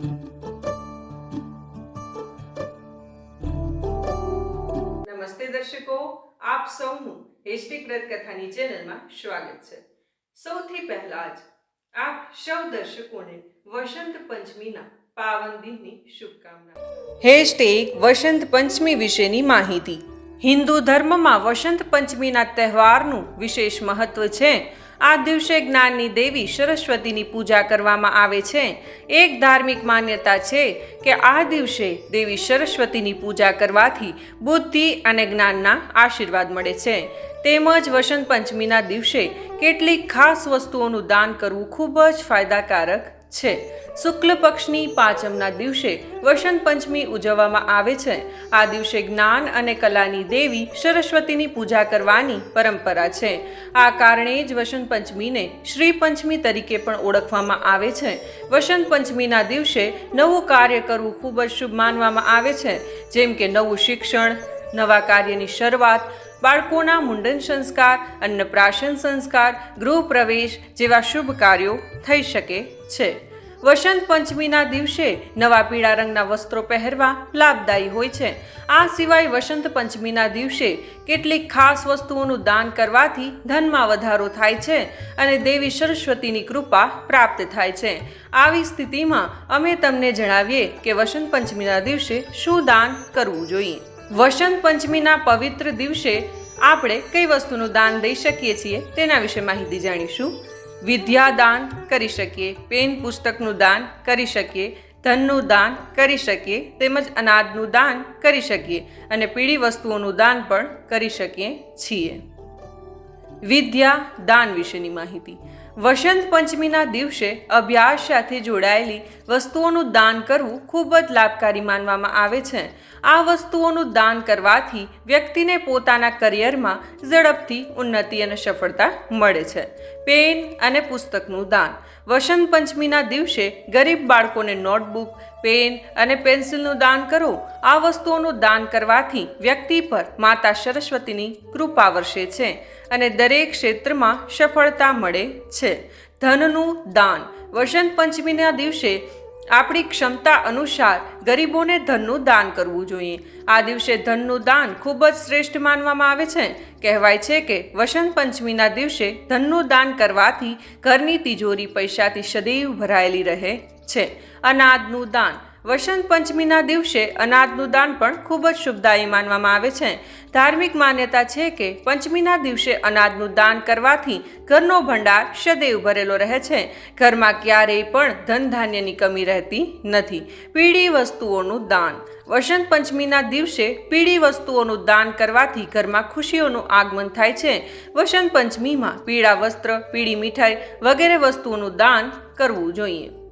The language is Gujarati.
નમસ્તે દર્શકો, આપ સૌનું હેસ્ટિક વ્રત કથાની ચેનલમાં સ્વાગત છે। સૌથી પહેલા જ આપ સૌ દર્શકોને વસંત પંચમીના પાવન દિનની શુભકામનાઓ। હેસ્ટિક વસંત પંચમી વિશેની માહિતી। હિન્દુ ધર્મમાં વસંત પંચમીના તહેવારનું વિશેષ મહત્વ છે। આ દિવસે જ્ઞાનની દેવી સરસ્વતીની પૂજા કરવામાં આવે છે। એક ધાર્મિક માન્યતા છે કે આ દિવસે દેવી સરસ્વતીની પૂજા કરવાથી બુદ્ધિ અને જ્ઞાનના આશીર્વાદ મળે છે। તેમજ વસંત પંચમીના દિવસે કેટલીક ખાસ વસ્તુઓનું દાન કરવું ખૂબ જ ફાયદાકારક છે। શુક્લ પક્ષની પાંચમના દિવસે વસંત પંચમી ઉજવવામાં આવે છે। આ દિવસે જ્ઞાન અને કલાની દેવી સરસ્વતીની પૂજા કરવાની પરંપરા છે। આ કારણે જ વસંત પંચમીને શ્રી પંચમી તરીકે પણ ઓળખવામાં આવે છે। વસંત પંચમીના દિવસે નવું કાર્ય કરવું ખૂબ જ શુભ માનવામાં આવે છે, જેમ કે નવું શિક્ષણ, નવા કાર્યની શરૂઆત, બાળકોના મુંડન સંસ્કાર, અન્નપ્રાશન સંસ્કાર, ગૃહ પ્રવેશ જેવા શુભ કાર્યો થઈ શકે છે। વસંત પંચમીના દિવસે નવા પીળા રંગના વસ્ત્રો પહેરવા લાભદાયી હોય છે। આ સિવાય વસંત પંચમીના દિવસે કેટલીક ખાસ વસ્તુઓનું દાન કરવાથી ધનમાં વધારો થાય છે અને દેવી સરસ્વતીની કૃપા પ્રાપ્ત થાય છે। આવી સ્થિતિમાં અમે તમને જણાવીએ કે વસંત પંચમીના દિવસે શું દાન કરવું જોઈએ। વસંત પંચમીના પવિત્ર દિવસે આપણે કઈ વસ્તુનું દાન દઈ શકીએ છીએ તેના વિશે માહિતી જાણીશું। વિદ્યા દાન કરી શકીએ, પેન પુસ્તકનું દાન કરી શકીએ, ધનનું દાન કરી શકીએ, તેમજ અનાજનું દાન કરી શકીએ અને પીળી વસ્તુઓનું દાન પણ કરી શકીએ છીએ। વિદ્યા દાન વિશેની માહિતી। વસંત પંચમીના દિવસે અભ્યાસ સાથે જોડાયેલી વસ્તુઓનું દાન કરવું ખૂબ જ લાભકારી માનવામાં આવે છે। આ વસ્તુઓનું દાન કરવાથી વ્યક્તિને પોતાના કરિયરમાં ઝડપથી ઉન્નતિ અને સફળતા મળે છે। પેન અને પુસ્તકનું દાન। વસંત પંચમીના દિવસે ગરીબ બાળકોને નોટબુક, પેન અને પેન્સિલનું દાન કરો। આ વસ્તુઓનું દાન કરવાથી વ્યક્તિ પર માતા સરસ્વતીની કૃપા વરસે છે અને દરેક ક્ષેત્રમાં સફળતા મળે છે। ધનનું દાન। વસંત પંચમીના દિવસે આપણી ક્ષમતા અનુસાર ગરીબોને ધનનું દાન કરવું જોઈએ। આ દિવસે ધનનું દાન ખૂબ જ શ્રેષ્ઠ માનવામાં આવે છે। કહેવાય છે કે વસંત પંચમીના દિવસે ધનનું દાન કરવાથી ઘરની તિજોરી પૈસાથી સદૈવ ભરાયેલી રહે છે। અનાજનું દાન। વસંત પંચમીના દિવસે અનાજનું દાન પણ ખૂબ જ શુભદાયી માનવામાં આવે છે। ધાર્મિક માન્યતા છે કે પંચમીના દિવસે અનાજનું દાન કરવાથી ઘરનો ભંડાર સદૈવ ભરેલો રહે છે। ઘરમાં ક્યારેય પણ ધન ધાન્યની કમી રહેતી નથી। પીળી વસ્તુઓનું દાન। વસંત પંચમીના દિવસે પીળી વસ્તુઓનું દાન કરવાથી ઘરમાં ખુશીઓનું આગમન થાય છે। વસંત પંચમીમાં પીળા વસ્ત્ર, પીળી મીઠાઈ વગેરે વસ્તુઓનું દાન કરવું જોઈએ।